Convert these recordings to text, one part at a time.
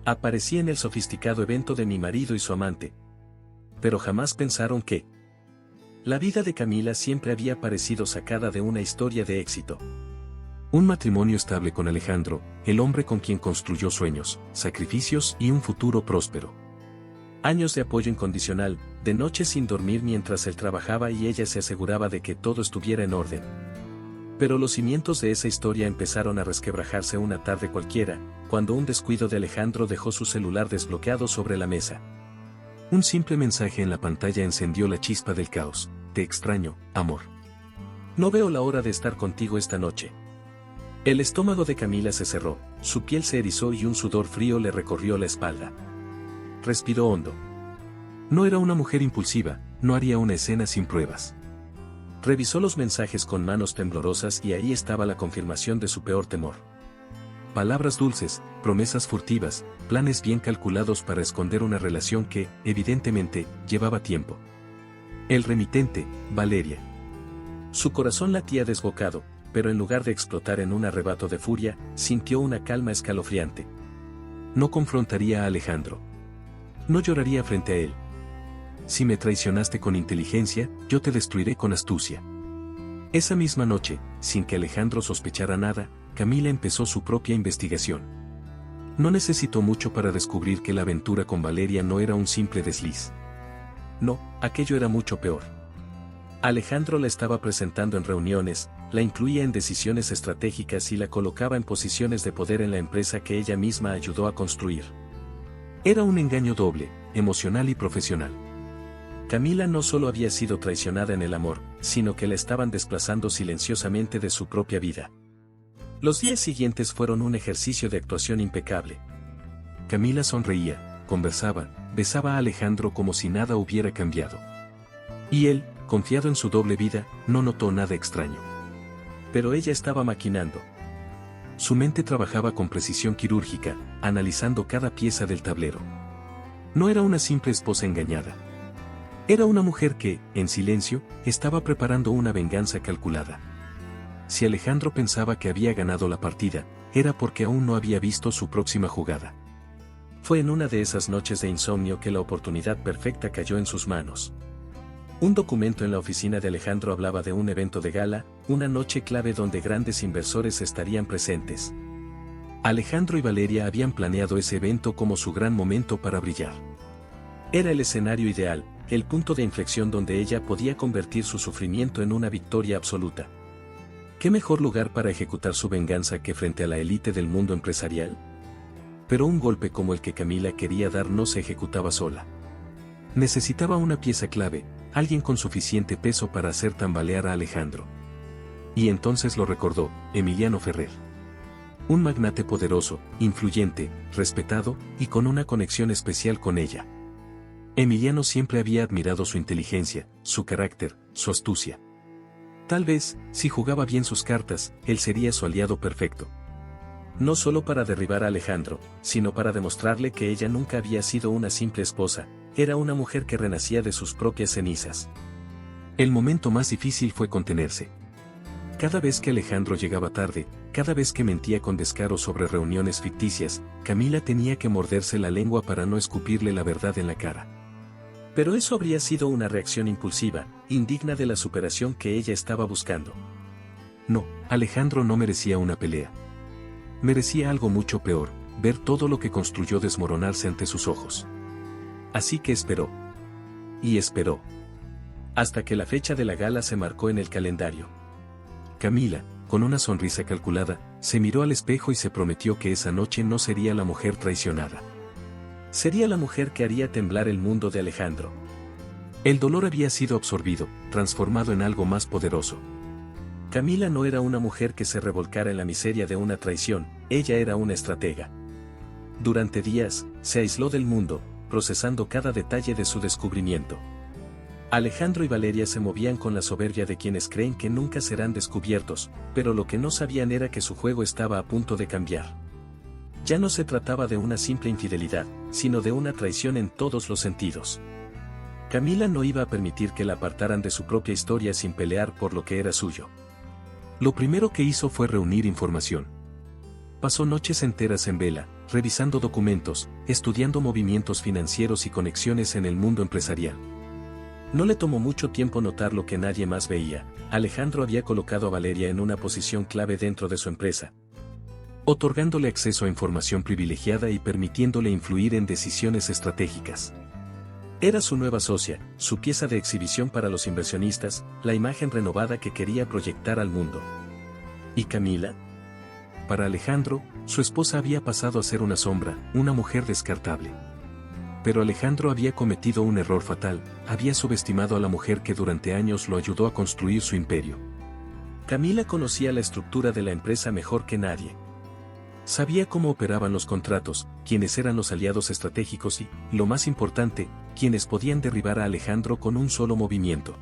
Aparecí en el sofisticado evento de mi marido y su amante. Pero jamás pensaron que la vida de Camila siempre había parecido sacada de una historia de éxito. Un matrimonio estable con Alejandro, el hombre con quien construyó sueños, sacrificios y un futuro próspero. Años de apoyo incondicional, de noches sin dormir mientras él trabajaba y ella se aseguraba de que todo estuviera en orden. Pero los cimientos de esa historia empezaron a resquebrajarse una tarde cualquiera, cuando un descuido de Alejandro dejó su celular desbloqueado sobre la mesa. Un simple mensaje en la pantalla encendió la chispa del caos. Te extraño, amor. No veo la hora de estar contigo esta noche. El estómago de Camila se cerró, su piel se erizó y un sudor frío le recorrió la espalda. Respiró hondo. No era una mujer impulsiva, no haría una escena sin pruebas. Revisó los mensajes con manos temblorosas y ahí estaba la confirmación de su peor temor. Palabras dulces, promesas furtivas, planes bien calculados para esconder una relación que, evidentemente, llevaba tiempo. El remitente, Valeria. Su corazón latía desbocado, pero en lugar de explotar en un arrebato de furia, sintió una calma escalofriante. No confrontaría a Alejandro. No lloraría frente a él. Si me traicionaste con inteligencia, yo te destruiré con astucia. Esa misma noche, sin que Alejandro sospechara nada, Camila empezó su propia investigación. No necesitó mucho para descubrir que la aventura con Valeria no era un simple desliz. No, aquello era mucho peor. Alejandro la estaba presentando en reuniones, la incluía en decisiones estratégicas y la colocaba en posiciones de poder en la empresa que ella misma ayudó a construir. Era un engaño doble, emocional y profesional. Camila no solo había sido traicionada en el amor, sino que la estaban desplazando silenciosamente de su propia vida. Los días siguientes fueron un ejercicio de actuación impecable. Camila sonreía, conversaba, besaba a Alejandro como si nada hubiera cambiado. Y él, confiado en su doble vida, no notó nada extraño. Pero ella estaba maquinando. Su mente trabajaba con precisión quirúrgica, analizando cada pieza del tablero. No era una simple esposa engañada. Era una mujer que, en silencio, estaba preparando una venganza calculada. Si Alejandro pensaba que había ganado la partida, era porque aún no había visto su próxima jugada. Fue en una de esas noches de insomnio que la oportunidad perfecta cayó en sus manos. Un documento en la oficina de Alejandro hablaba de un evento de gala, una noche clave donde grandes inversores estarían presentes. Alejandro y Valeria habían planeado ese evento como su gran momento para brillar. Era el escenario ideal, el punto de inflexión donde ella podía convertir su sufrimiento en una victoria absoluta. ¿Qué mejor lugar para ejecutar su venganza que frente a la élite del mundo empresarial? Pero un golpe como el que Camila quería dar no se ejecutaba sola. Necesitaba una pieza clave, alguien con suficiente peso para hacer tambalear a Alejandro. Y entonces lo recordó, Emiliano Ferrer. Un magnate poderoso, influyente, respetado, y con una conexión especial con ella. Emiliano siempre había admirado su inteligencia, su carácter, su astucia. Tal vez, si jugaba bien sus cartas, él sería su aliado perfecto. No solo para derribar a Alejandro, sino para demostrarle que ella nunca había sido una simple esposa, era una mujer que renacía de sus propias cenizas. El momento más difícil fue contenerse. Cada vez que Alejandro llegaba tarde, cada vez que mentía con descaro sobre reuniones ficticias, Camila tenía que morderse la lengua para no escupirle la verdad en la cara. Pero eso habría sido una reacción impulsiva, indigna de la superación que ella estaba buscando. No, Alejandro no merecía una pelea. Merecía algo mucho peor, ver todo lo que construyó desmoronarse ante sus ojos. Así que esperó. Y esperó. Hasta que la fecha de la gala se marcó en el calendario. Camila, con una sonrisa calculada, se miró al espejo y se prometió que esa noche no sería la mujer traicionada. Sería la mujer que haría temblar el mundo de Alejandro. El dolor había sido absorbido, transformado en algo más poderoso. Camila no era una mujer que se revolcara en la miseria de una traición, ella era una estratega. Durante días, se aisló del mundo, procesando cada detalle de su descubrimiento. Alejandro y Valeria se movían con la soberbia de quienes creen que nunca serán descubiertos, pero lo que no sabían era que su juego estaba a punto de cambiar. Ya no se trataba de una simple infidelidad, sino de una traición en todos los sentidos. Camila no iba a permitir que la apartaran de su propia historia sin pelear por lo que era suyo. Lo primero que hizo fue reunir información. Pasó noches enteras en vela, revisando documentos, estudiando movimientos financieros y conexiones en el mundo empresarial. No le tomó mucho tiempo notar lo que nadie más veía. Alejandro había colocado a Valeria en una posición clave dentro de su empresa, otorgándole acceso a información privilegiada y permitiéndole influir en decisiones estratégicas. Era su nueva socia, su pieza de exhibición para los inversionistas, la imagen renovada que quería proyectar al mundo. ¿Y Camila? Para Alejandro, su esposa había pasado a ser una sombra, una mujer descartable. Pero Alejandro había cometido un error fatal, había subestimado a la mujer que durante años lo ayudó a construir su imperio. Camila conocía la estructura de la empresa mejor que nadie. Sabía cómo operaban los contratos, quiénes eran los aliados estratégicos y, lo más importante, quienes podían derribar a Alejandro con un solo movimiento.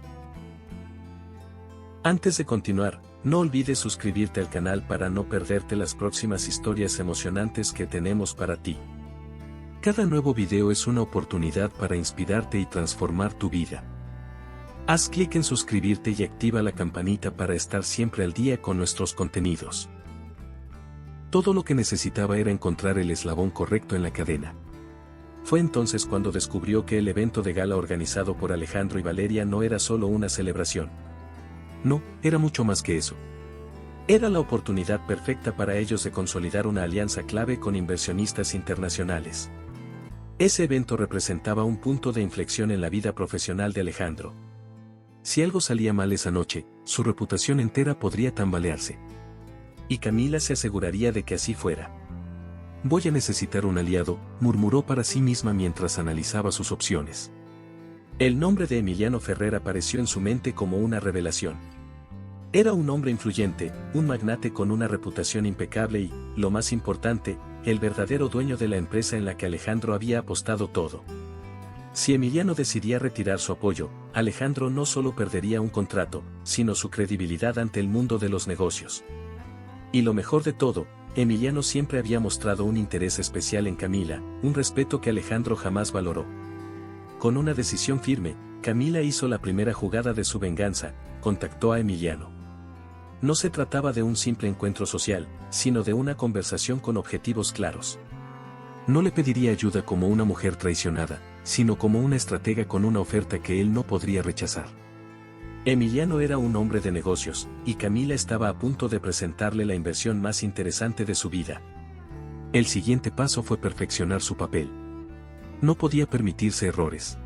Antes de continuar, no olvides suscribirte al canal para no perderte las próximas historias emocionantes que tenemos para ti. Cada nuevo video es una oportunidad para inspirarte y transformar tu vida. Haz clic en suscribirte y activa la campanita para estar siempre al día con nuestros contenidos. Todo lo que necesitaba era encontrar el eslabón correcto en la cadena. Fue entonces cuando descubrió que el evento de gala organizado por Alejandro y Valeria no era solo una celebración. No, era mucho más que eso. Era la oportunidad perfecta para ellos de consolidar una alianza clave con inversionistas internacionales. Ese evento representaba un punto de inflexión en la vida profesional de Alejandro. Si algo salía mal esa noche, su reputación entera podría tambalearse. Y Camila se aseguraría de que así fuera. Voy a necesitar un aliado, murmuró para sí misma mientras analizaba sus opciones. El nombre de Emiliano Ferrer apareció en su mente como una revelación. Era un hombre influyente, un magnate con una reputación impecable y, lo más importante, el verdadero dueño de la empresa en la que Alejandro había apostado todo. Si Emiliano decidía retirar su apoyo, Alejandro no solo perdería un contrato, sino su credibilidad ante el mundo de los negocios. Y lo mejor de todo, Emiliano siempre había mostrado un interés especial en Camila, un respeto que Alejandro jamás valoró. Con una decisión firme, Camila hizo la primera jugada de su venganza, contactó a Emiliano. No se trataba de un simple encuentro social, sino de una conversación con objetivos claros. No le pediría ayuda como una mujer traicionada, sino como una estratega con una oferta que él no podría rechazar. Emiliano era un hombre de negocios, y Camila estaba a punto de presentarle la inversión más interesante de su vida. El siguiente paso fue perfeccionar su papel. No podía permitirse errores.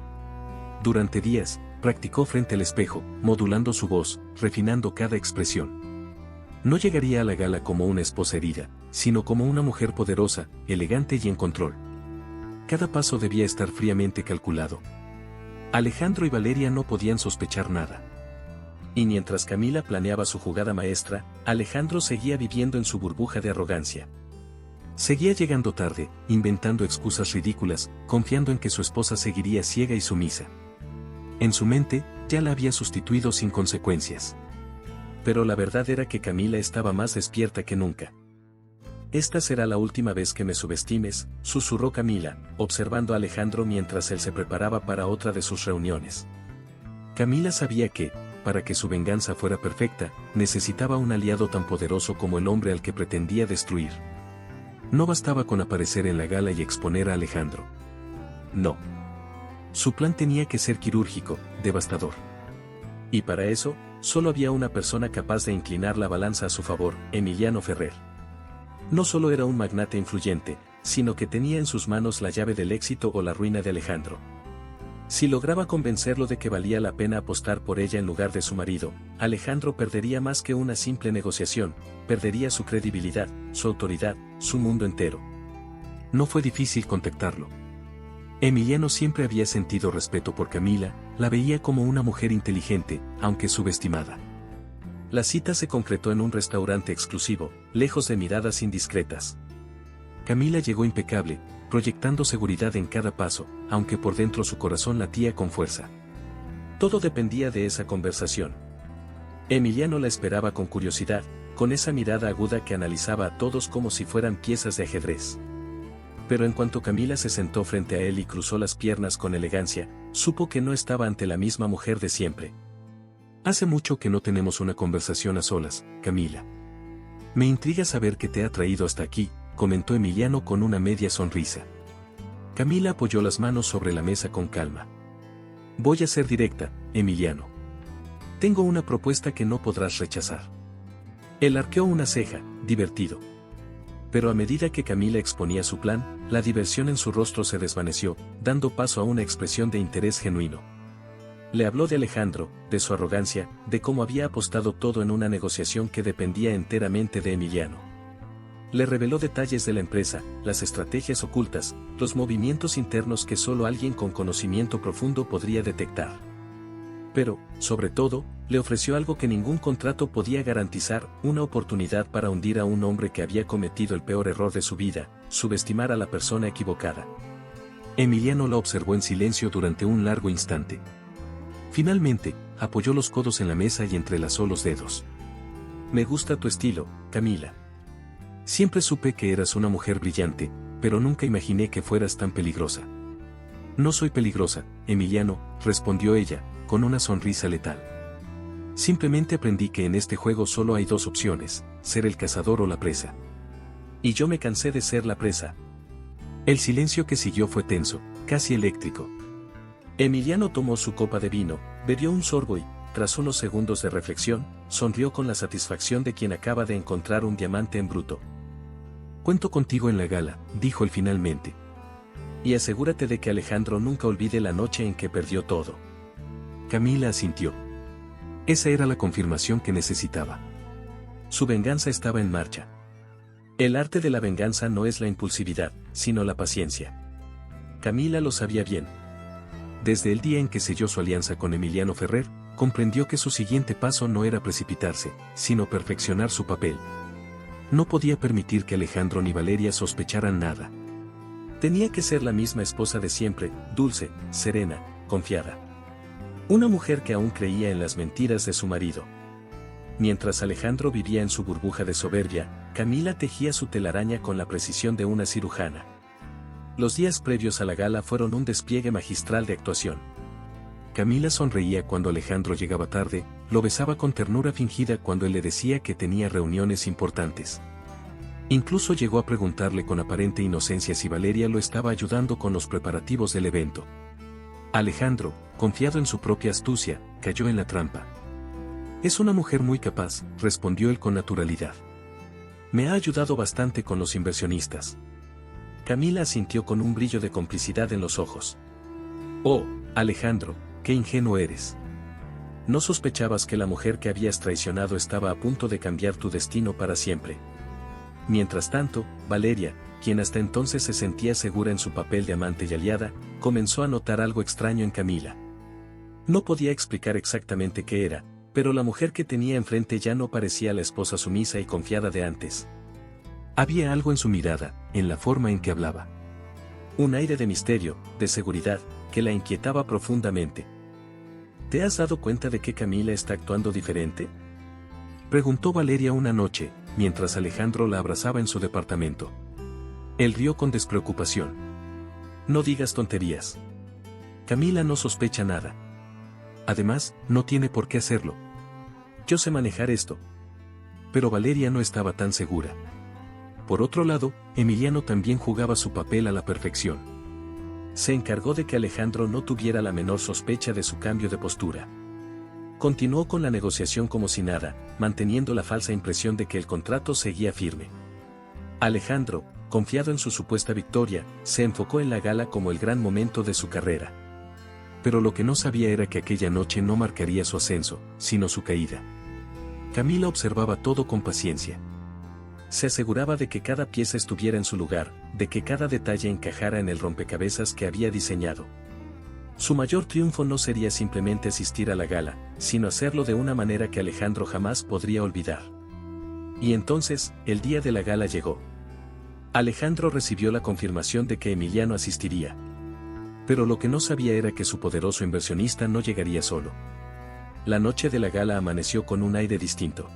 Durante días, practicó frente al espejo, modulando su voz, refinando cada expresión. No llegaría a la gala como una esposa herida, sino como una mujer poderosa, elegante y en control. Cada paso debía estar fríamente calculado. Alejandro y Valeria no podían sospechar nada. Y mientras Camila planeaba su jugada maestra, Alejandro seguía viviendo en su burbuja de arrogancia. Seguía llegando tarde, inventando excusas ridículas, confiando en que su esposa seguiría ciega y sumisa. En su mente, ya la había sustituido sin consecuencias. Pero la verdad era que Camila estaba más despierta que nunca. «Esta será la última vez que me subestimes», susurró Camila, observando a Alejandro mientras él se preparaba para otra de sus reuniones. Camila sabía que, para que su venganza fuera perfecta, necesitaba un aliado tan poderoso como el hombre al que pretendía destruir. No bastaba con aparecer en la gala y exponer a Alejandro. No. Su plan tenía que ser quirúrgico, devastador. Y para eso, solo había una persona capaz de inclinar la balanza a su favor, Emiliano Ferrer. No solo era un magnate influyente, sino que tenía en sus manos la llave del éxito o la ruina de Alejandro. Si lograba convencerlo de que valía la pena apostar por ella en lugar de su marido, Alejandro perdería más que una simple negociación, perdería su credibilidad, su autoridad, su mundo entero. No fue difícil contactarlo. Emiliano siempre había sentido respeto por Camila, la veía como una mujer inteligente, aunque subestimada. La cita se concretó en un restaurante exclusivo, lejos de miradas indiscretas. Camila llegó impecable, proyectando seguridad en cada paso, aunque por dentro su corazón latía con fuerza. Todo dependía de esa conversación. Emiliano la esperaba con curiosidad, con esa mirada aguda que analizaba a todos como si fueran piezas de ajedrez. Pero en cuanto Camila se sentó frente a él y cruzó las piernas con elegancia, supo que no estaba ante la misma mujer de siempre. «Hace mucho que no tenemos una conversación a solas, Camila. Me intriga saber qué te ha traído hasta aquí», comentó Emiliano con una media sonrisa. Camila apoyó las manos sobre la mesa con calma. Voy a ser directa, Emiliano. Tengo una propuesta que no podrás rechazar. Él arqueó una ceja, divertido. Pero a medida que Camila exponía su plan, la diversión en su rostro se desvaneció, dando paso a una expresión de interés genuino. Le habló de Alejandro, de su arrogancia, de cómo había apostado todo en una negociación que dependía enteramente de Emiliano. Le reveló detalles de la empresa, las estrategias ocultas, los movimientos internos que solo alguien con conocimiento profundo podría detectar. Pero, sobre todo, le ofreció algo que ningún contrato podía garantizar, una oportunidad para hundir a un hombre que había cometido el peor error de su vida, subestimar a la persona equivocada. Emiliano la observó en silencio durante un largo instante. Finalmente, apoyó los codos en la mesa y entrelazó los dedos. Me gusta tu estilo, Camila. Siempre supe que eras una mujer brillante, pero nunca imaginé que fueras tan peligrosa. No soy peligrosa, Emiliano, respondió ella, con una sonrisa letal. Simplemente aprendí que en este juego solo hay dos opciones, ser el cazador o la presa. Y yo me cansé de ser la presa. El silencio que siguió fue tenso, casi eléctrico. Emiliano tomó su copa de vino, bebió un sorbo y, tras unos segundos de reflexión, sonrió con la satisfacción de quien acaba de encontrar un diamante en bruto. Cuento contigo en la gala, dijo él finalmente. Y asegúrate de que Alejandro nunca olvide la noche en que perdió todo. Camila asintió. Esa era la confirmación que necesitaba. Su venganza estaba en marcha. El arte de la venganza no es la impulsividad, sino la paciencia. Camila lo sabía bien. Desde el día en que selló su alianza con Emiliano Ferrer, comprendió que su siguiente paso no era precipitarse, sino perfeccionar su papel. No podía permitir que Alejandro ni Valeria sospecharan nada. Tenía que ser la misma esposa de siempre, dulce, serena, confiada. Una mujer que aún creía en las mentiras de su marido. Mientras Alejandro vivía en su burbuja de soberbia, Camila tejía su telaraña con la precisión de una cirujana. Los días previos a la gala fueron un despliegue magistral de actuación. Camila sonreía cuando Alejandro llegaba tarde, lo besaba con ternura fingida cuando él le decía que tenía reuniones importantes. Incluso llegó a preguntarle con aparente inocencia si Valeria lo estaba ayudando con los preparativos del evento. Alejandro, confiado en su propia astucia, cayó en la trampa. Es una mujer muy capaz, respondió él con naturalidad. Me ha ayudado bastante con los inversionistas. Camila asintió con un brillo de complicidad en los ojos. Oh, Alejandro, qué ingenuo eres. No sospechabas que la mujer que habías traicionado estaba a punto de cambiar tu destino para siempre. Mientras tanto, Valeria, quien hasta entonces se sentía segura en su papel de amante y aliada, comenzó a notar algo extraño en Camila. No podía explicar exactamente qué era, pero la mujer que tenía enfrente ya no parecía la esposa sumisa y confiada de antes. Había algo en su mirada, en la forma en que hablaba. Un aire de misterio, de seguridad, que la inquietaba profundamente. ¿Te has dado cuenta de que Camila está actuando diferente?, preguntó Valeria una noche, mientras Alejandro la abrazaba en su departamento. Él rió con despreocupación. No digas tonterías. Camila no sospecha nada. Además, no tiene por qué hacerlo. Yo sé manejar esto. Pero Valeria no estaba tan segura. Por otro lado, Emiliano también jugaba su papel a la perfección. Se encargó de que Alejandro no tuviera la menor sospecha de su cambio de postura. Continuó con la negociación como si nada, manteniendo la falsa impresión de que el contrato seguía firme. Alejandro, confiado en su supuesta victoria, se enfocó en la gala como el gran momento de su carrera. Pero lo que no sabía era que aquella noche no marcaría su ascenso, sino su caída. Camila observaba todo con paciencia. Se aseguraba de que cada pieza estuviera en su lugar, de que cada detalle encajara en el rompecabezas que había diseñado. Su mayor triunfo no sería simplemente asistir a la gala, sino hacerlo de una manera que Alejandro jamás podría olvidar. Y entonces, el día de la gala llegó. Alejandro recibió la confirmación de que Emiliano asistiría. Pero lo que no sabía era que su poderoso inversionista no llegaría solo. La noche de la gala amaneció con un aire distinto.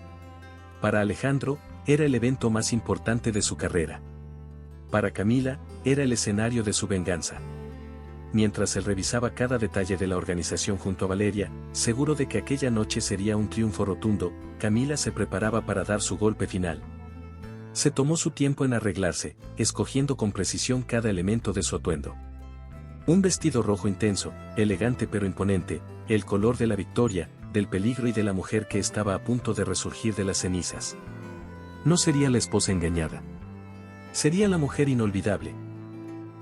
Para Alejandro, era el evento más importante de su carrera. Para Camila, era el escenario de su venganza. Mientras él revisaba cada detalle de la organización junto a Valeria, seguro de que aquella noche sería un triunfo rotundo, Camila se preparaba para dar su golpe final. Se tomó su tiempo en arreglarse, escogiendo con precisión cada elemento de su atuendo. Un vestido rojo intenso, elegante pero imponente, el color de la victoria, del peligro y de la mujer que estaba a punto de resurgir de las cenizas. No sería la esposa engañada. Sería la mujer inolvidable.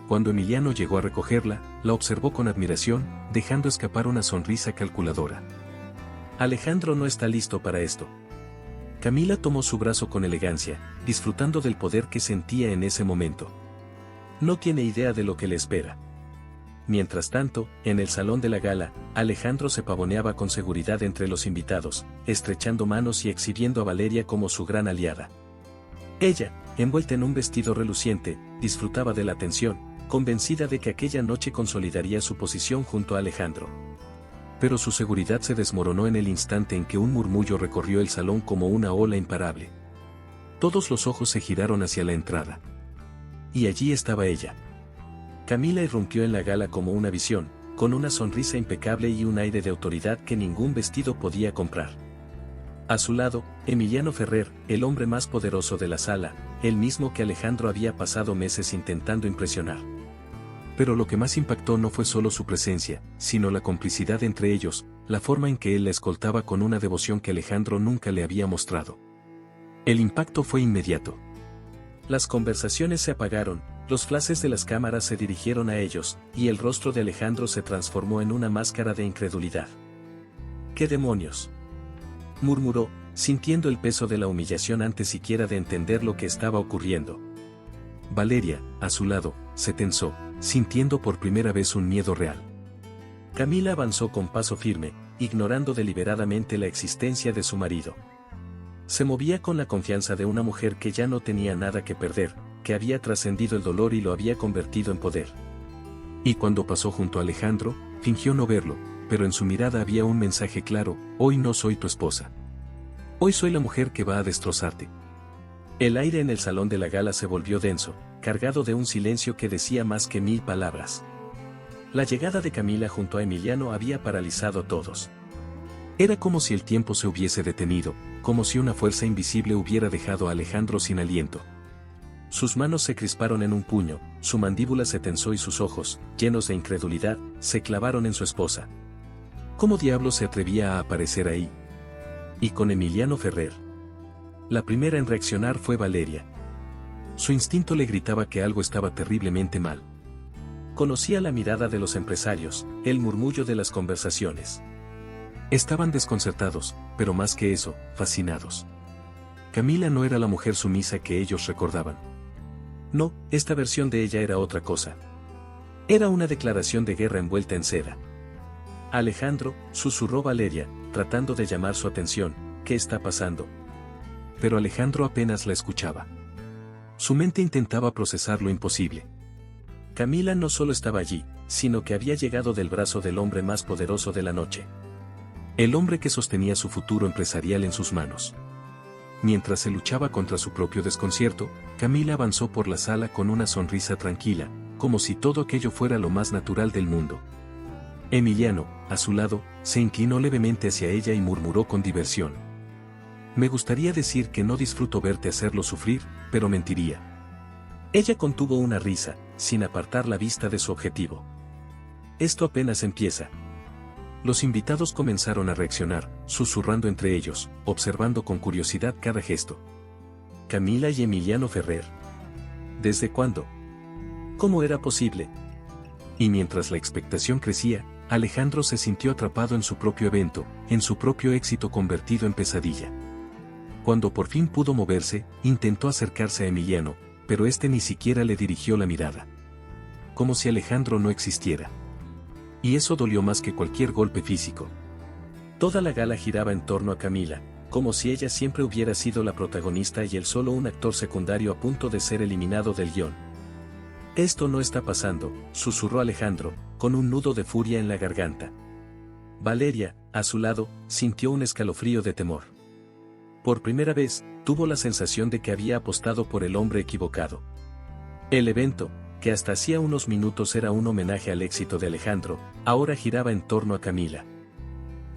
Cuando Emiliano llegó a recogerla, la observó con admiración, dejando escapar una sonrisa calculadora. Alejandro no está listo para esto. Camila tomó su brazo con elegancia, disfrutando del poder que sentía en ese momento. No tiene idea de lo que le espera. Mientras tanto, en el salón de la gala, Alejandro se pavoneaba con seguridad entre los invitados, estrechando manos y exhibiendo a Valeria como su gran aliada. Ella, envuelta en un vestido reluciente, disfrutaba de la atención, convencida de que aquella noche consolidaría su posición junto a Alejandro. Pero su seguridad se desmoronó en el instante en que un murmullo recorrió el salón como una ola imparable. Todos los ojos se giraron hacia la entrada. Y allí estaba ella. Camila irrumpió en la gala como una visión, con una sonrisa impecable y un aire de autoridad que ningún vestido podía comprar. A su lado, Emiliano Ferrer, el hombre más poderoso de la sala, el mismo que Alejandro había pasado meses intentando impresionar. Pero lo que más impactó no fue solo su presencia, sino la complicidad entre ellos, la forma en que él la escoltaba con una devoción que Alejandro nunca le había mostrado. El impacto fue inmediato. Las conversaciones se apagaron, los flashes de las cámaras se dirigieron a ellos, y el rostro de Alejandro se transformó en una máscara de incredulidad. ¿Qué demonios?, murmuró, sintiendo el peso de la humillación antes siquiera de entender lo que estaba ocurriendo. Valeria, a su lado, se tensó, sintiendo por primera vez un miedo real. Camila avanzó con paso firme, ignorando deliberadamente la existencia de su marido. Se movía con la confianza de una mujer que ya no tenía nada que perder, que había trascendido el dolor y lo había convertido en poder. Y cuando pasó junto a Alejandro, fingió no verlo, pero en su mirada había un mensaje claro: hoy no soy tu esposa. Hoy soy la mujer que va a destrozarte. El aire en el salón de la gala se volvió denso, cargado de un silencio que decía más que 1000 palabras. La llegada de Camila junto a Emiliano había paralizado a todos. Era como si el tiempo se hubiese detenido, como si una fuerza invisible hubiera dejado a Alejandro sin aliento. Sus manos se crisparon en un puño, su mandíbula se tensó y sus ojos, llenos de incredulidad, se clavaron en su esposa. ¿Cómo diablos se atrevía a aparecer ahí? Y con Emiliano Ferrer. La primera en reaccionar fue Valeria. Su instinto le gritaba que algo estaba terriblemente mal. Conocía la mirada de los empresarios, el murmullo de las conversaciones. Estaban desconcertados, pero más que eso, fascinados. Camila no era la mujer sumisa que ellos recordaban. No, esta versión de ella era otra cosa. Era una declaración de guerra envuelta en seda. Alejandro, susurró Valeria, tratando de llamar su atención, ¿qué está pasando? Pero Alejandro apenas la escuchaba. Su mente intentaba procesar lo imposible. Camila no solo estaba allí, sino que había llegado del brazo del hombre más poderoso de la noche. El hombre que sostenía su futuro empresarial en sus manos. Mientras se luchaba contra su propio desconcierto, Camila avanzó por la sala con una sonrisa tranquila, como si todo aquello fuera lo más natural del mundo. Emiliano, a su lado, se inclinó levemente hacia ella y murmuró con diversión: me gustaría decir que no disfruto verte hacerlo sufrir, pero mentiría. Ella contuvo una risa, sin apartar la vista de su objetivo. Esto apenas empieza. Los invitados comenzaron a reaccionar, susurrando entre ellos, observando con curiosidad cada gesto. Camila y Emiliano Ferrer. ¿Desde cuándo? ¿Cómo era posible? Y mientras la expectación crecía, Alejandro se sintió atrapado en su propio evento, en su propio éxito convertido en pesadilla. Cuando por fin pudo moverse, intentó acercarse a Emiliano, pero este ni siquiera le dirigió la mirada. Como si Alejandro no existiera. Y eso dolió más que cualquier golpe físico. Toda la gala giraba en torno a Camila, como si ella siempre hubiera sido la protagonista y él solo un actor secundario a punto de ser eliminado del guión. Esto no está pasando, susurró Alejandro, con un nudo de furia en la garganta. Valeria, a su lado, sintió un escalofrío de temor. Por primera vez, tuvo la sensación de que había apostado por el hombre equivocado. El evento, que hasta hacía unos minutos era un homenaje al éxito de Alejandro, ahora giraba en torno a Camila.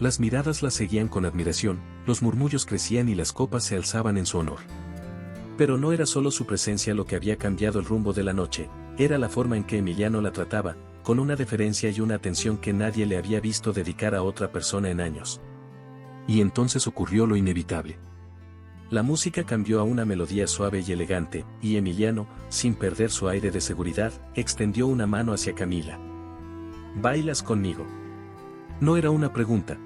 Las miradas la seguían con admiración, los murmullos crecían y las copas se alzaban en su honor. Pero no era solo su presencia lo que había cambiado el rumbo de la noche, era la forma en que Emiliano la trataba, con una deferencia y una atención que nadie le había visto dedicar a otra persona en años. Y entonces ocurrió lo inevitable. La música cambió a una melodía suave y elegante, y Emiliano, sin perder su aire de seguridad, extendió una mano hacia Camila. ¿Bailas conmigo? No era una pregunta.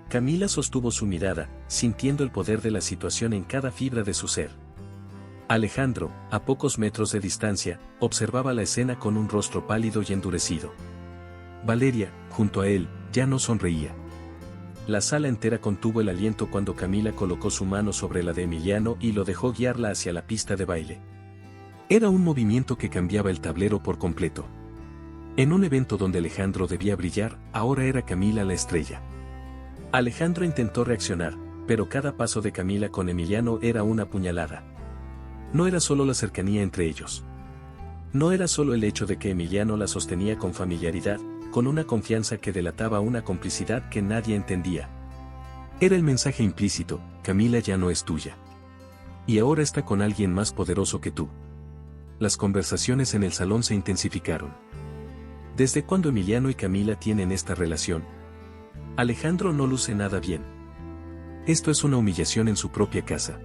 Camila sostuvo su mirada, sintiendo el poder de la situación en cada fibra de su ser. Alejandro, a pocos metros de distancia, observaba la escena con un rostro pálido y endurecido. Valeria, junto a él, ya no sonreía. La sala entera contuvo el aliento cuando Camila colocó su mano sobre la de Emiliano y lo dejó guiarla hacia la pista de baile. Era un movimiento que cambiaba el tablero por completo. En un evento donde Alejandro debía brillar, ahora era Camila la estrella. Alejandro intentó reaccionar, pero cada paso de Camila con Emiliano era una puñalada. No era solo la cercanía entre ellos. No era solo el hecho de que Emiliano la sostenía con familiaridad, con una confianza que delataba una complicidad que nadie entendía. Era el mensaje implícito: Camila ya no es tuya. Y ahora está con alguien más poderoso que tú. Las conversaciones en el salón se intensificaron. ¿Desde cuándo Emiliano y Camila tienen esta relación? Alejandro no luce nada bien. Esto es una humillación en su propia casa.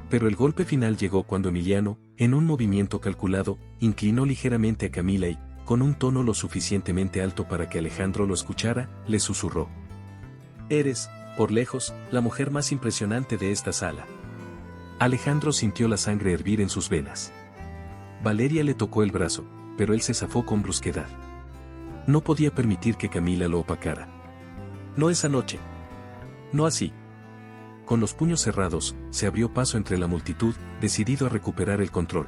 Pero el golpe final llegó cuando Emiliano, en un movimiento calculado, inclinó ligeramente a Camila y, con un tono lo suficientemente alto para que Alejandro lo escuchara, le susurró: «Eres, por lejos, la mujer más impresionante de esta sala». Alejandro sintió la sangre hervir en sus venas. Valeria le tocó el brazo, pero él se zafó con brusquedad. No podía permitir que Camila lo opacara. «No esa noche. No así». Con los puños cerrados, se abrió paso entre la multitud, decidido a recuperar el control.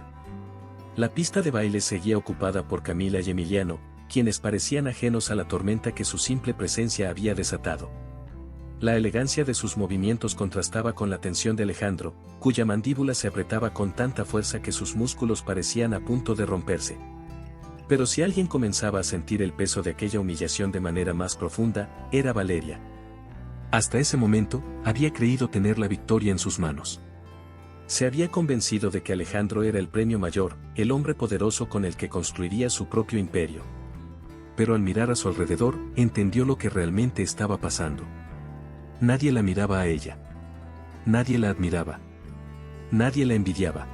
La pista de baile seguía ocupada por Camila y Emiliano, quienes parecían ajenos a la tormenta que su simple presencia había desatado. La elegancia de sus movimientos contrastaba con la tensión de Alejandro, cuya mandíbula se apretaba con tanta fuerza que sus músculos parecían a punto de romperse. Pero si alguien comenzaba a sentir el peso de aquella humillación de manera más profunda, era Valeria. Hasta ese momento, había creído tener la victoria en sus manos. Se había convencido de que Alejandro era el premio mayor, el hombre poderoso con el que construiría su propio imperio. Pero al mirar a su alrededor, entendió lo que realmente estaba pasando. Nadie la miraba a ella. Nadie la admiraba. Nadie la envidiaba.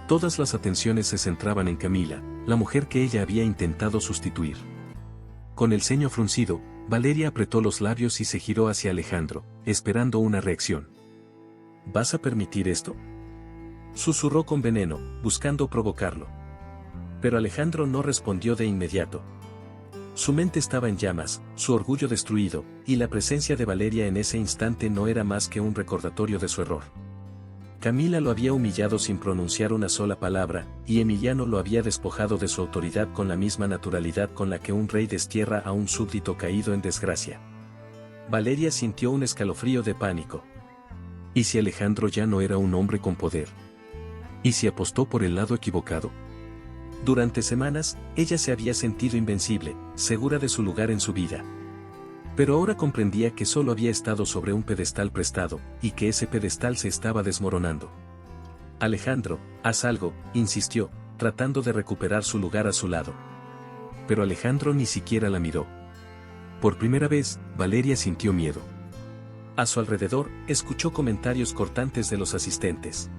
Todas las atenciones se centraban en Camila, la mujer que ella había intentado sustituir. Con el ceño fruncido, Valeria apretó los labios y se giró hacia Alejandro, esperando una reacción. ¿Vas a permitir esto?, susurró con veneno, buscando provocarlo. Pero Alejandro no respondió de inmediato. Su mente estaba en llamas, su orgullo destruido, y la presencia de Valeria en ese instante no era más que un recordatorio de su error. Camila lo había humillado sin pronunciar una sola palabra, y Emiliano lo había despojado de su autoridad con la misma naturalidad con la que un rey destierra a un súbdito caído en desgracia. Valeria sintió un escalofrío de pánico. ¿Y si Alejandro ya no era un hombre con poder? ¿Y si apostó por el lado equivocado? Durante semanas, ella se había sentido invencible, segura de su lugar en su vida. Pero ahora comprendía que solo había estado sobre un pedestal prestado, y que ese pedestal se estaba desmoronando. «Alejandro, haz algo», insistió, tratando de recuperar su lugar a su lado. Pero Alejandro ni siquiera la miró. Por primera vez, Valeria sintió miedo. A su alrededor, escuchó comentarios cortantes de los asistentes.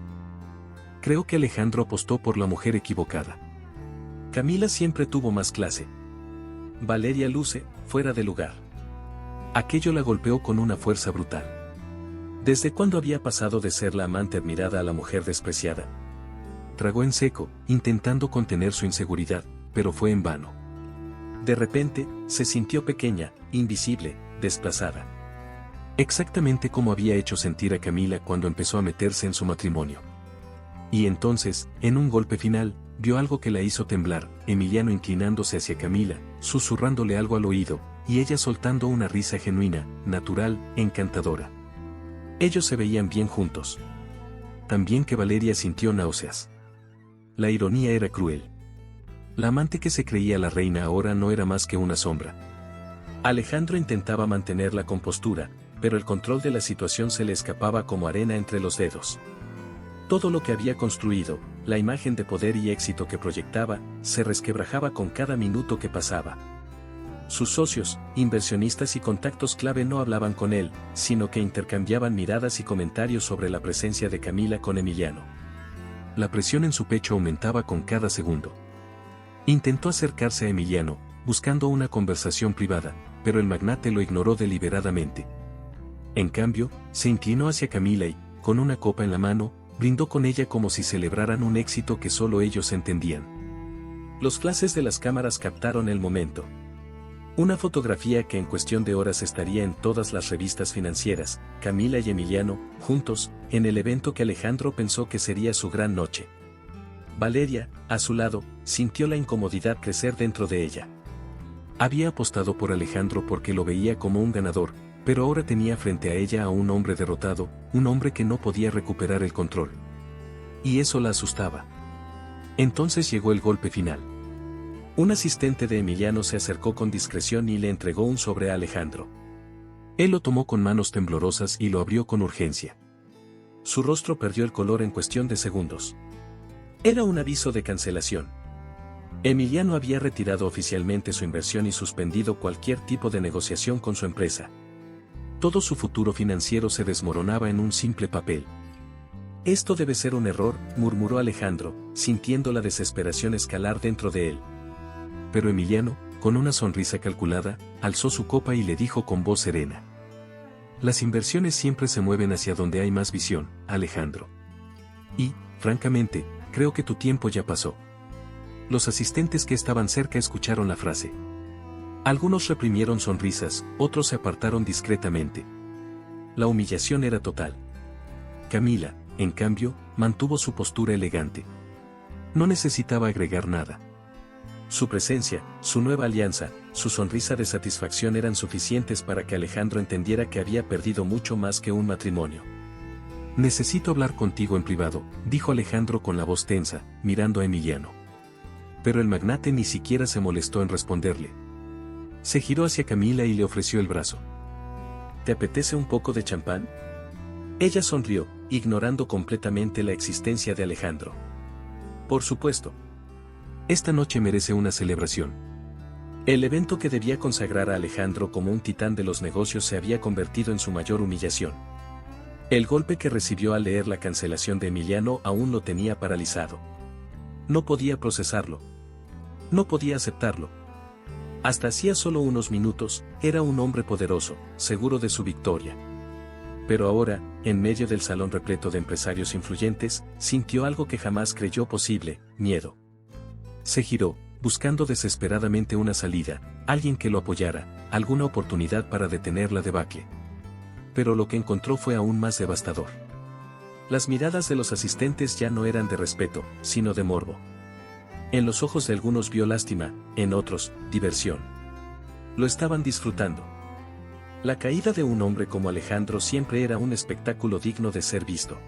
Creo que Alejandro apostó por la mujer equivocada. Camila siempre tuvo más clase. Valeria luce, fuera de lugar. Aquello la golpeó con una fuerza brutal. ¿Desde cuándo había pasado de ser la amante admirada a la mujer despreciada? Tragó en seco, intentando contener su inseguridad, pero fue en vano. De repente, se sintió pequeña, invisible, desplazada. Exactamente como había hecho sentir a Camila cuando empezó a meterse en su matrimonio. Y entonces, en un golpe final, vio algo que la hizo temblar: Emiliano inclinándose hacia Camila, susurrándole algo al oído, y ella soltando una risa genuina, natural, encantadora. Ellos se veían bien juntos. También que Valeria sintió náuseas. La ironía era cruel. La amante que se creía la reina ahora no era más que una sombra. Alejandro intentaba mantener la compostura, pero el control de la situación se le escapaba como arena entre los dedos. Todo lo que había construido, la imagen de poder y éxito que proyectaba, se resquebrajaba con cada minuto que pasaba. Sus socios, inversionistas y contactos clave no hablaban con él, sino que intercambiaban miradas y comentarios sobre la presencia de Camila con Emiliano. La presión en su pecho aumentaba con cada segundo. Intentó acercarse a Emiliano, buscando una conversación privada, pero el magnate lo ignoró deliberadamente. En cambio, se inclinó hacia Camila y, con una copa en la mano, brindó con ella como si celebraran un éxito que solo ellos entendían. Los flashes de las cámaras captaron el momento. Una fotografía que en cuestión de horas estaría en todas las revistas financieras, Camila y Emiliano, juntos, en el evento que Alejandro pensó que sería su gran noche. Valeria, a su lado, sintió la incomodidad crecer dentro de ella. Había apostado por Alejandro porque lo veía como un ganador, pero ahora tenía frente a ella a un hombre derrotado, un hombre que no podía recuperar el control. Y eso la asustaba. Entonces llegó el golpe final. Un asistente de Emiliano se acercó con discreción y le entregó un sobre a Alejandro. Él lo tomó con manos temblorosas y lo abrió con urgencia. Su rostro perdió el color en cuestión de segundos. Era un aviso de cancelación. Emiliano había retirado oficialmente su inversión y suspendido cualquier tipo de negociación con su empresa. Todo su futuro financiero se desmoronaba en un simple papel. Esto debe ser un error, murmuró Alejandro, sintiendo la desesperación escalar dentro de él. Pero Emiliano, con una sonrisa calculada, alzó su copa y le dijo con voz serena: las inversiones siempre se mueven hacia donde hay más visión, Alejandro. Y, francamente, creo que tu tiempo ya pasó. Los asistentes que estaban cerca escucharon la frase. Algunos reprimieron sonrisas, otros se apartaron discretamente. La humillación era total. Camila, en cambio, mantuvo su postura elegante. No necesitaba agregar nada. Su presencia, su nueva alianza, su sonrisa de satisfacción eran suficientes para que Alejandro entendiera que había perdido mucho más que un matrimonio. Necesito hablar contigo en privado, dijo Alejandro con la voz tensa, mirando a Emiliano. Pero el magnate ni siquiera se molestó en responderle. Se giró hacia Camila y le ofreció el brazo. ¿Te apetece un poco de champán? Ella sonrió, ignorando completamente la existencia de Alejandro. Por supuesto. Esta noche merece una celebración. El evento que debía consagrar a Alejandro como un titán de los negocios se había convertido en su mayor humillación. El golpe que recibió al leer la cancelación de Emiliano aún lo tenía paralizado. No podía procesarlo. No podía aceptarlo. Hasta hacía solo unos minutos, era un hombre poderoso, seguro de su victoria. Pero ahora, en medio del salón repleto de empresarios influyentes, sintió algo que jamás creyó posible: miedo. Se giró, buscando desesperadamente una salida, alguien que lo apoyara, alguna oportunidad para detener la debacle. Pero lo que encontró fue aún más devastador. Las miradas de los asistentes ya no eran de respeto, sino de morbo. En los ojos de algunos vio lástima, en otros, diversión. Lo estaban disfrutando. La caída de un hombre como Alejandro siempre era un espectáculo digno de ser visto.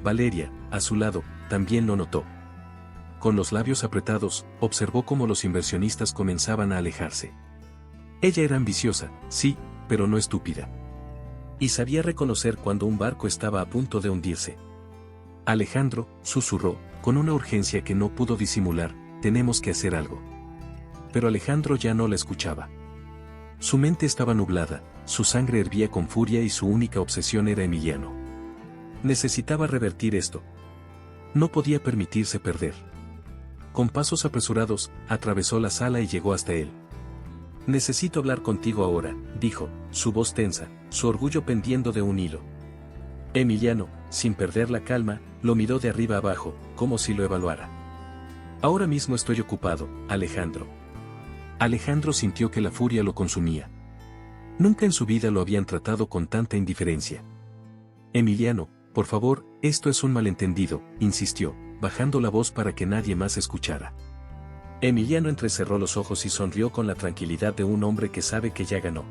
Valeria, a su lado, también lo notó. Con los labios apretados, observó cómo los inversionistas comenzaban a alejarse. Ella era ambiciosa, sí, pero no estúpida. Y sabía reconocer cuando un barco estaba a punto de hundirse. Alejandro, susurró, con una urgencia que no pudo disimular, tenemos que hacer algo. Pero Alejandro ya no la escuchaba. Su mente estaba nublada, su sangre hervía con furia y su única obsesión era Emiliano. Necesitaba revertir esto. No podía permitirse perder. Con pasos apresurados, atravesó la sala y llegó hasta él. Necesito hablar contigo ahora, dijo, su voz tensa, su orgullo pendiendo de un hilo. Emiliano, sin perder la calma, lo miró de arriba abajo, como si lo evaluara. Ahora mismo estoy ocupado, Alejandro. Alejandro sintió que la furia lo consumía. Nunca en su vida lo habían tratado con tanta indiferencia. Emiliano, por favor, esto es un malentendido, insistió, bajando la voz para que nadie más escuchara. Emiliano entrecerró los ojos y sonrió con la tranquilidad de un hombre que sabe que ya ganó.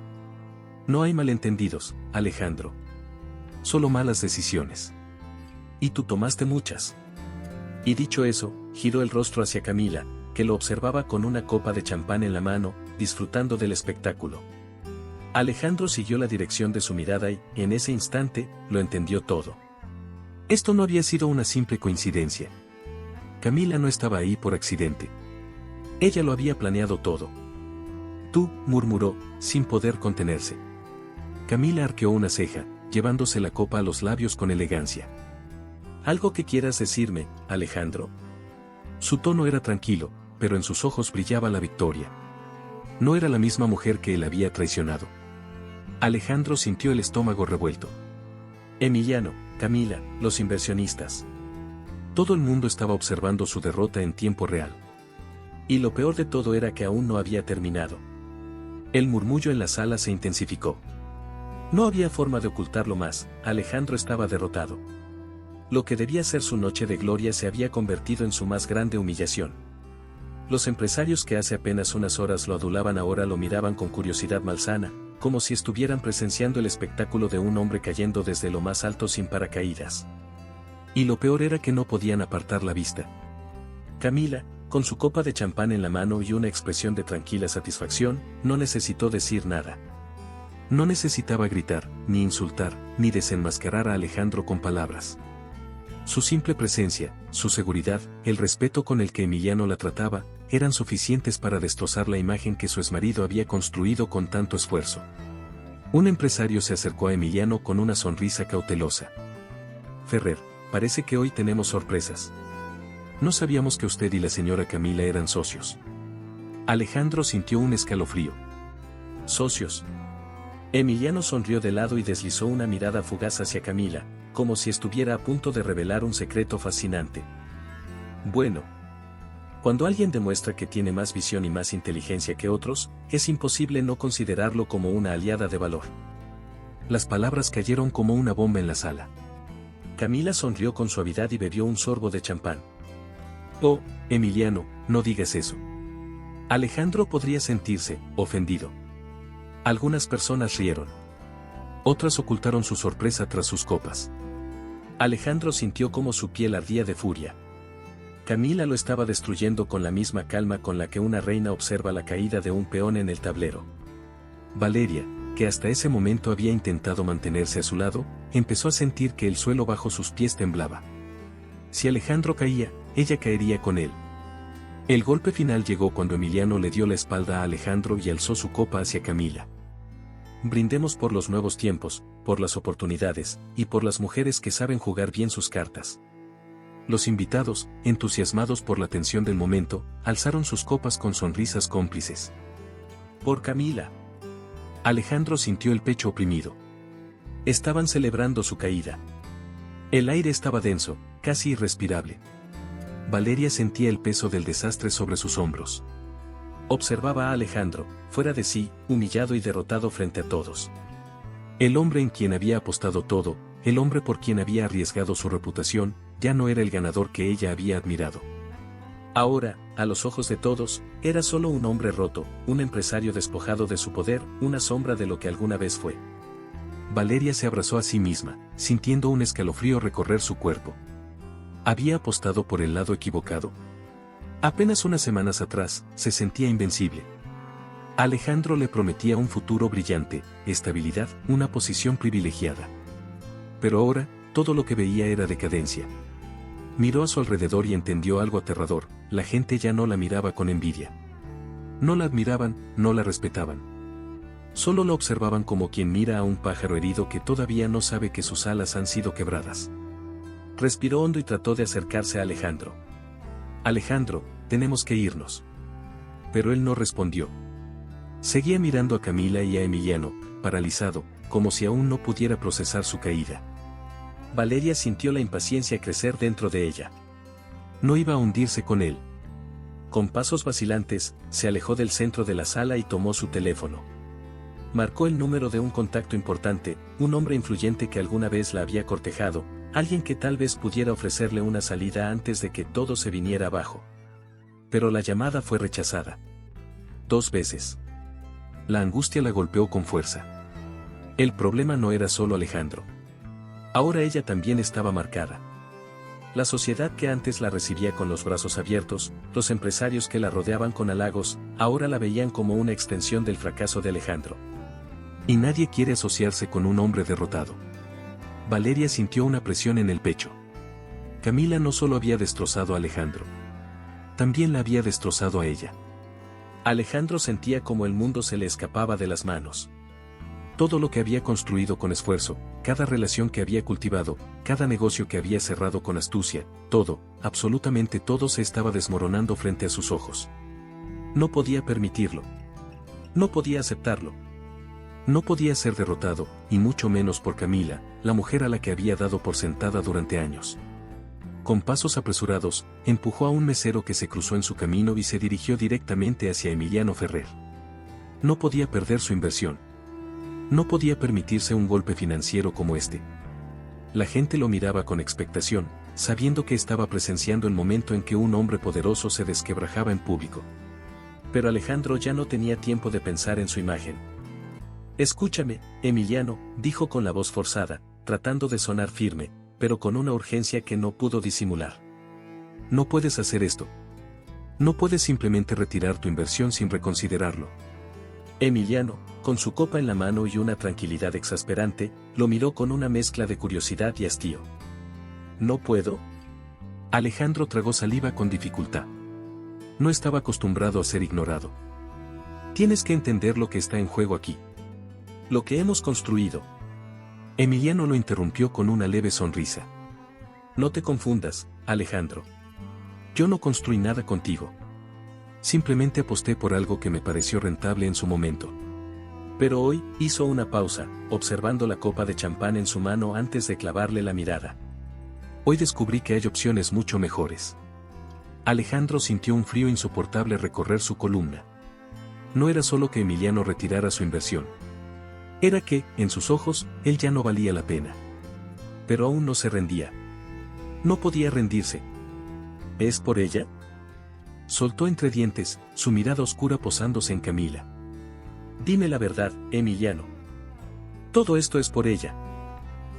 No hay malentendidos, Alejandro. Solo malas decisiones. Y tú tomaste muchas. Y dicho eso, giró el rostro hacia Camila, que lo observaba con una copa de champán en la mano, disfrutando del espectáculo. Alejandro siguió la dirección de su mirada y, en ese instante, lo entendió todo. Esto no había sido una simple coincidencia. Camila no estaba ahí por accidente. Ella lo había planeado todo. Tú, murmuró, sin poder contenerse. Camila arqueó una ceja, llevándose la copa a los labios con elegancia. ¿Algo que quieras decirme, Alejandro? Su tono era tranquilo, pero en sus ojos brillaba la victoria. No era la misma mujer que él había traicionado. Alejandro sintió el estómago revuelto. Emiliano, Camila, los inversionistas. Todo el mundo estaba observando su derrota en tiempo real. Y lo peor de todo era que aún no había terminado. El murmullo en la sala se intensificó. No había forma de ocultarlo más, Alejandro estaba derrotado. Lo que debía ser su noche de gloria se había convertido en su más grande humillación. Los empresarios que hace apenas unas horas lo adulaban ahora lo miraban con curiosidad malsana, como si estuvieran presenciando el espectáculo de un hombre cayendo desde lo más alto sin paracaídas. Y lo peor era que no podían apartar la vista. Camila, con su copa de champán en la mano y una expresión de tranquila satisfacción, no necesitó decir nada. No necesitaba gritar, ni insultar, ni desenmascarar a Alejandro con palabras. Su simple presencia, su seguridad, el respeto con el que Emiliano la trataba, eran suficientes para destrozar la imagen que su exmarido había construido con tanto esfuerzo. Un empresario se acercó a Emiliano con una sonrisa cautelosa. Ferrer, parece que hoy tenemos sorpresas. No sabíamos que usted y la señora Camila eran socios. Alejandro sintió un escalofrío. ¿Socios? Emiliano sonrió de lado y deslizó una mirada fugaz hacia Camila, como si estuviera a punto de revelar un secreto fascinante. Bueno. Cuando alguien demuestra que tiene más visión y más inteligencia que otros, es imposible no considerarlo como una aliada de valor. Las palabras cayeron como una bomba en la sala. Camila sonrió con suavidad y bebió un sorbo de champán. Oh, Emiliano, no digas eso. Alejandro podría sentirse ofendido. Algunas personas rieron. Otras ocultaron su sorpresa tras sus copas. Alejandro sintió como su piel ardía de furia. Camila lo estaba destruyendo con la misma calma con la que una reina observa la caída de un peón en el tablero. Valeria, que hasta ese momento había intentado mantenerse a su lado, empezó a sentir que el suelo bajo sus pies temblaba. Si Alejandro caía, ella caería con él. El golpe final llegó cuando Emiliano le dio la espalda a Alejandro y alzó su copa hacia Camila. Brindemos por los nuevos tiempos, por las oportunidades, y por las mujeres que saben jugar bien sus cartas. Los invitados, entusiasmados por la tensión del momento, alzaron sus copas con sonrisas cómplices. Por Camila. Alejandro sintió el pecho oprimido. Estaban celebrando su caída. El aire estaba denso, casi irrespirable. Valeria sentía el peso del desastre sobre sus hombros. Observaba a Alejandro, fuera de sí, humillado y derrotado frente a todos. El hombre en quien había apostado todo, el hombre por quien había arriesgado su reputación, ya no era el ganador que ella había admirado. Ahora, a los ojos de todos, era solo un hombre roto, un empresario despojado de su poder, una sombra de lo que alguna vez fue. Valeria se abrazó a sí misma, sintiendo un escalofrío recorrer su cuerpo. Había apostado por el lado equivocado. Apenas unas semanas atrás, se sentía invencible. Alejandro le prometía un futuro brillante, estabilidad, una posición privilegiada. Pero ahora, todo lo que veía era decadencia. Miró a su alrededor y entendió algo aterrador, la gente ya no la miraba con envidia. No la admiraban, no la respetaban. Solo la observaban como quien mira a un pájaro herido que todavía no sabe que sus alas han sido quebradas. Respiró hondo y trató de acercarse a Alejandro. Alejandro, tenemos que irnos. Pero él no respondió. Seguía mirando a Camila y a Emiliano, paralizado, como si aún no pudiera procesar su caída. Valeria sintió la impaciencia crecer dentro de ella. No iba a hundirse con él. Con pasos vacilantes, se alejó del centro de la sala y tomó su teléfono. Marcó el número de un contacto importante, un hombre influyente que alguna vez la había cortejado, alguien que tal vez pudiera ofrecerle una salida antes de que todo se viniera abajo. Pero la llamada fue rechazada. 2 veces. La angustia la golpeó con fuerza. El problema no era solo Alejandro. Ahora ella también estaba marcada. La sociedad que antes la recibía con los brazos abiertos, los empresarios que la rodeaban con halagos, ahora la veían como una extensión del fracaso de Alejandro. Y nadie quiere asociarse con un hombre derrotado. Valeria sintió una presión en el pecho. Camila no solo había destrozado a Alejandro, también la había destrozado a ella. Alejandro sentía como el mundo se le escapaba de las manos. Todo lo que había construido con esfuerzo, cada relación que había cultivado, cada negocio que había cerrado con astucia, todo, absolutamente todo se estaba desmoronando frente a sus ojos. No podía permitirlo. No podía aceptarlo. No podía ser derrotado, y mucho menos por Camila, la mujer a la que había dado por sentada durante años. Con pasos apresurados, empujó a un mesero que se cruzó en su camino y se dirigió directamente hacia Emiliano Ferrer. No podía perder su inversión. No podía permitirse un golpe financiero como este. La gente lo miraba con expectación, sabiendo que estaba presenciando el momento en que un hombre poderoso se desquebrajaba en público. Pero Alejandro ya no tenía tiempo de pensar en su imagen. «Escúchame, Emiliano», dijo con la voz forzada, tratando de sonar firme, pero con una urgencia que no pudo disimular. «No puedes hacer esto. No puedes simplemente retirar tu inversión sin reconsiderarlo». Emiliano, con su copa en la mano y una tranquilidad exasperante, lo miró con una mezcla de curiosidad y hastío. «¿No puedo?». Alejandro tragó saliva con dificultad. No estaba acostumbrado a ser ignorado. «Tienes que entender lo que está en juego aquí. Lo que hemos construido». Emiliano lo interrumpió con una leve sonrisa. «No te confundas, Alejandro. Yo no construí nada contigo. Simplemente aposté por algo que me pareció rentable en su momento». Pero hoy, hizo una pausa, observando la copa de champán en su mano antes de clavarle la mirada. «Hoy descubrí que hay opciones mucho mejores». Alejandro sintió un frío insoportable recorrer su columna. No era solo que Emiliano retirara su inversión. Era que, en sus ojos, él ya no valía la pena. Pero aún no se rendía. No podía rendirse. ¿Es por ella?, soltó entre dientes, su mirada oscura posándose en Camila. «Dime la verdad, Emiliano. Todo esto es por ella».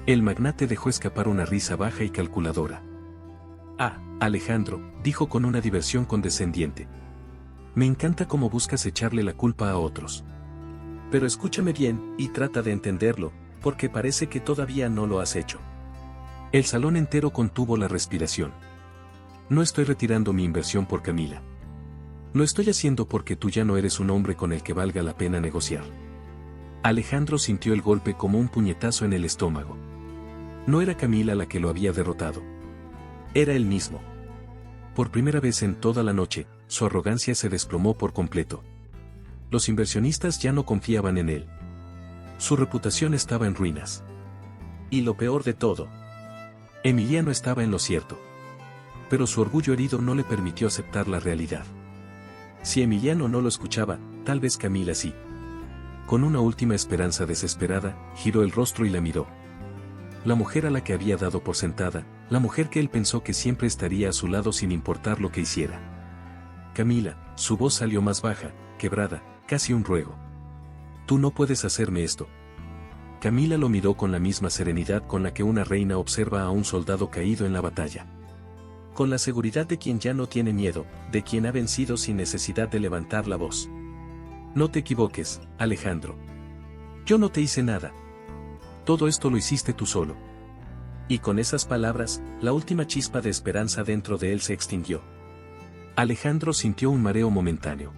El magnate dejó escapar una risa baja y calculadora. «Ah, Alejandro», dijo con una diversión condescendiente. «Me encanta cómo buscas echarle la culpa a otros. Pero escúchame bien, y trata de entenderlo, porque parece que todavía no lo has hecho». El salón entero contuvo la respiración. «No estoy retirando mi inversión por Camila. Lo estoy haciendo porque tú ya no eres un hombre con el que valga la pena negociar». Alejandro sintió el golpe como un puñetazo en el estómago. No era Camila la que lo había derrotado. Era él mismo. Por primera vez en toda la noche, su arrogancia se desplomó por completo. Los inversionistas ya no confiaban en él. Su reputación estaba en ruinas. Y lo peor de todo, Emiliano estaba en lo cierto. Pero su orgullo herido no le permitió aceptar la realidad. Si Emiliano no lo escuchaba, tal vez Camila sí. Con una última esperanza desesperada, giró el rostro y la miró. La mujer a la que había dado por sentada, la mujer que él pensó que siempre estaría a su lado sin importar lo que hiciera. «Camila», su voz salió más baja, quebrada, casi un ruego. «Tú no puedes hacerme esto». Camila lo miró con la misma serenidad con la que una reina observa a un soldado caído en la batalla. Con la seguridad de quien ya no tiene miedo, de quien ha vencido sin necesidad de levantar la voz. «No te equivoques, Alejandro. Yo no te hice nada. Todo esto lo hiciste tú solo». Y con esas palabras, la última chispa de esperanza dentro de él se extinguió. Alejandro sintió un mareo momentáneo.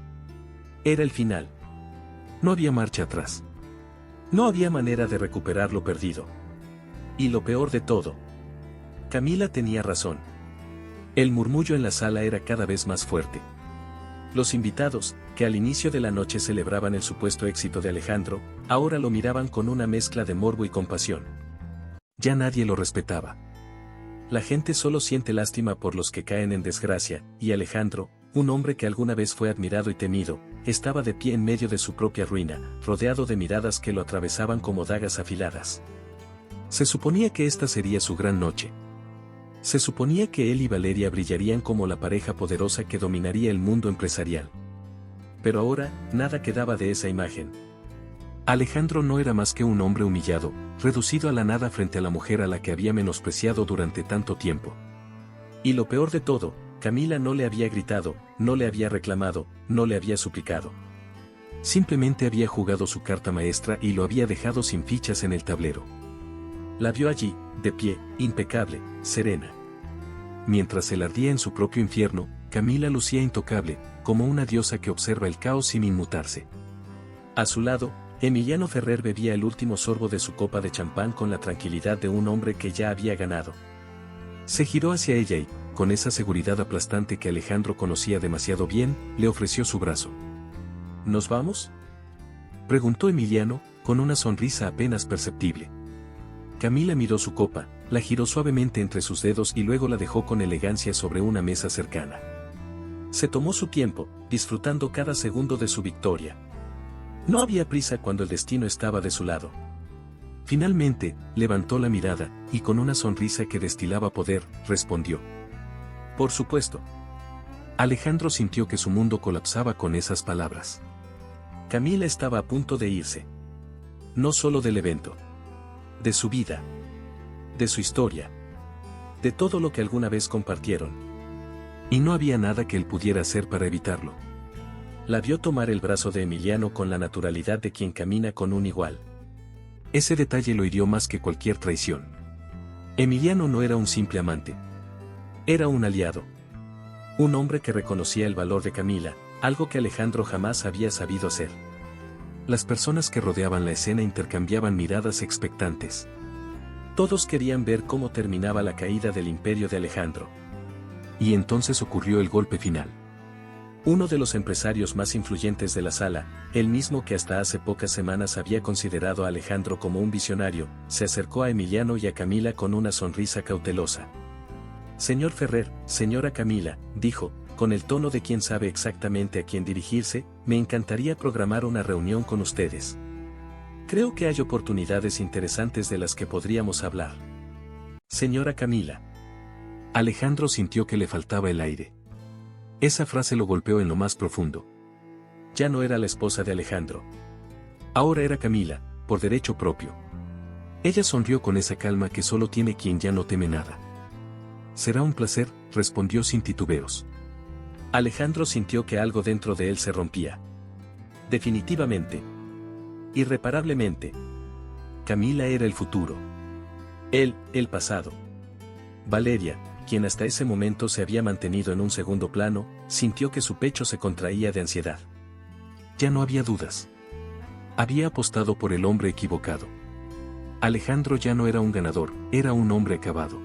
Era el final. No había marcha atrás. No había manera de recuperar lo perdido. Y lo peor de todo, Camila tenía razón. El murmullo en la sala era cada vez más fuerte. Los invitados, que al inicio de la noche celebraban el supuesto éxito de Alejandro, ahora lo miraban con una mezcla de morbo y compasión. Ya nadie lo respetaba. La gente solo siente lástima por los que caen en desgracia, y Alejandro, un hombre que alguna vez fue admirado y temido, estaba de pie en medio de su propia ruina, rodeado de miradas que lo atravesaban como dagas afiladas. Se suponía que esta sería su gran noche. Se suponía que él y Valeria brillarían como la pareja poderosa que dominaría el mundo empresarial. Pero ahora, nada quedaba de esa imagen. Alejandro no era más que un hombre humillado, reducido a la nada frente a la mujer a la que había menospreciado durante tanto tiempo. Y lo peor de todo, Camila no le había gritado, no le había reclamado, no le había suplicado. Simplemente había jugado su carta maestra y lo había dejado sin fichas en el tablero. La vio allí, de pie, impecable, serena. mientras él ardía en su propio infierno, Camila lucía intocable, como una diosa que observa el caos sin inmutarse. A su lado, Emiliano Ferrer bebía el último sorbo de su copa de champán con la tranquilidad de un hombre que ya había ganado. Se giró hacia ella y, con esa seguridad aplastante que Alejandro conocía demasiado bien, le ofreció su brazo. ¿Nos vamos?, preguntó Emiliano, con una sonrisa apenas perceptible. Camila miró su copa, la giró suavemente entre sus dedos y luego la dejó con elegancia sobre una mesa cercana. Se tomó su tiempo, disfrutando cada segundo de su victoria. No había prisa cuando el destino estaba de su lado. Finalmente, levantó la mirada, y con una sonrisa que destilaba poder, respondió. Por supuesto. Alejandro sintió que su mundo colapsaba con esas palabras. Camila estaba a punto de irse. No solo del evento. De su vida. De su historia. De todo lo que alguna vez compartieron. Y no había nada que él pudiera hacer para evitarlo. La vio tomar el brazo de Emiliano con la naturalidad de quien camina con un igual. Ese detalle lo hirió más que cualquier traición. Emiliano no era un simple amante. Era un aliado. Un hombre que reconocía el valor de Camila, algo que Alejandro jamás había sabido hacer. Las personas que rodeaban la escena intercambiaban miradas expectantes. Todos querían ver cómo terminaba la caída del imperio de Alejandro. Y entonces ocurrió el golpe final. Uno de los empresarios más influyentes de la sala, el mismo que hasta hace pocas semanas había considerado a Alejandro como un visionario, se acercó a Emiliano y a Camila con una sonrisa cautelosa. Señor Ferrer, señora Camila, dijo, con el tono de quien sabe exactamente a quién dirigirse, me encantaría programar una reunión con ustedes. Creo que hay oportunidades interesantes de las que podríamos hablar. Señora Camila. Alejandro sintió que le faltaba el aire. Esa frase lo golpeó en lo más profundo. Ya no era la esposa de Alejandro. Ahora era Camila, por derecho propio. Ella sonrió con esa calma que solo tiene quien ya no teme nada. Será un placer, respondió sin titubeos. Alejandro sintió que algo dentro de él se rompía. Definitivamente. Irreparablemente. Camila era el futuro. Él, el pasado. Valeria, quien hasta ese momento se había mantenido en un segundo plano, sintió que su pecho se contraía de ansiedad. Ya no había dudas. Había apostado por el hombre equivocado. Alejandro ya no era un ganador, era un hombre acabado.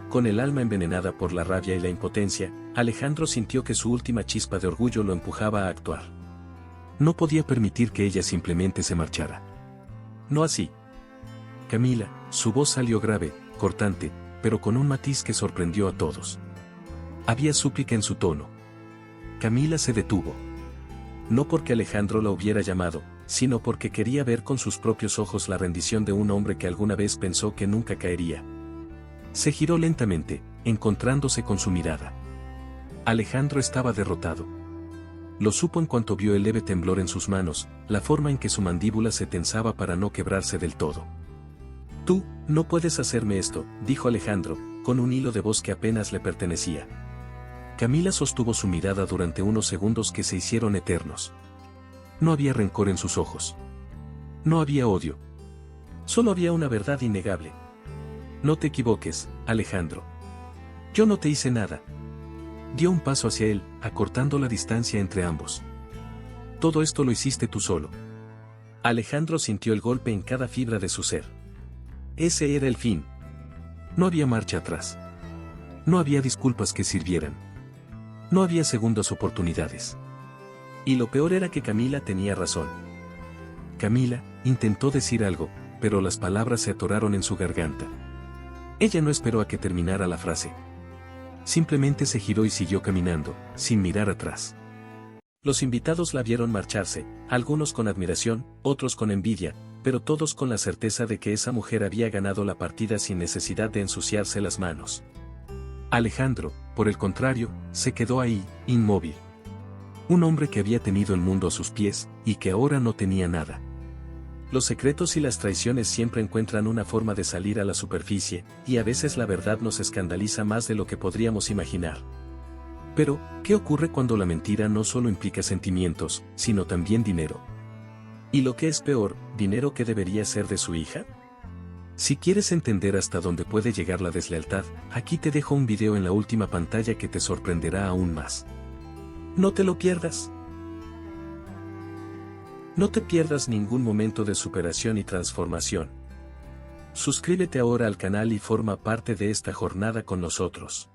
Con el alma envenenada por la rabia y la impotencia, Alejandro sintió que su última chispa de orgullo lo empujaba a actuar. No podía permitir que ella simplemente se marchara. No así. Camila, su voz salió grave, cortante, pero con un matiz que sorprendió a todos. Había súplica en su tono. Camila se detuvo. No porque Alejandro la hubiera llamado, sino porque quería ver con sus propios ojos la rendición de un hombre que alguna vez pensó que nunca caería. Se giró lentamente, encontrándose con su mirada. Alejandro estaba derrotado. Lo supo en cuanto vio el leve temblor en sus manos, la forma en que su mandíbula se tensaba para no quebrarse del todo. Tú, no puedes hacerme esto, dijo Alejandro, con un hilo de voz que apenas le pertenecía. Camila sostuvo su mirada durante unos segundos que se hicieron eternos. No había rencor en sus ojos. No había odio. Solo había una verdad innegable. No te equivoques, Alejandro. Yo no te hice nada. Dio un paso hacia él, acortando la distancia entre ambos. Todo esto lo hiciste tú solo. Alejandro sintió el golpe en cada fibra de su ser. Ese era el fin. No había marcha atrás. No había disculpas que sirvieran. No había segundas oportunidades. Y lo peor era que Camila tenía razón. Camila intentó decir algo, pero las palabras se atoraron en su garganta. Ella no esperó a que terminara la frase. Simplemente se giró y siguió caminando, sin mirar atrás. Los invitados la vieron marcharse, algunos con admiración, otros con envidia, pero todos con la certeza de que esa mujer había ganado la partida sin necesidad de ensuciarse las manos. Alejandro, por el contrario, se quedó ahí, inmóvil. Un hombre que había tenido el mundo a sus pies, y que ahora no tenía nada. Los secretos y las traiciones siempre encuentran una forma de salir a la superficie, y a veces la verdad nos escandaliza más de lo que podríamos imaginar. Pero, ¿qué ocurre cuando la mentira no solo implica sentimientos, sino también dinero? Y lo que es peor, dinero que debería ser de su hija. Si quieres entender hasta dónde puede llegar la deslealtad, aquí te dejo un video en la última pantalla que te sorprenderá aún más. No te lo pierdas. No te pierdas ningún momento de superación y transformación. Suscríbete ahora al canal y forma parte de esta jornada con nosotros.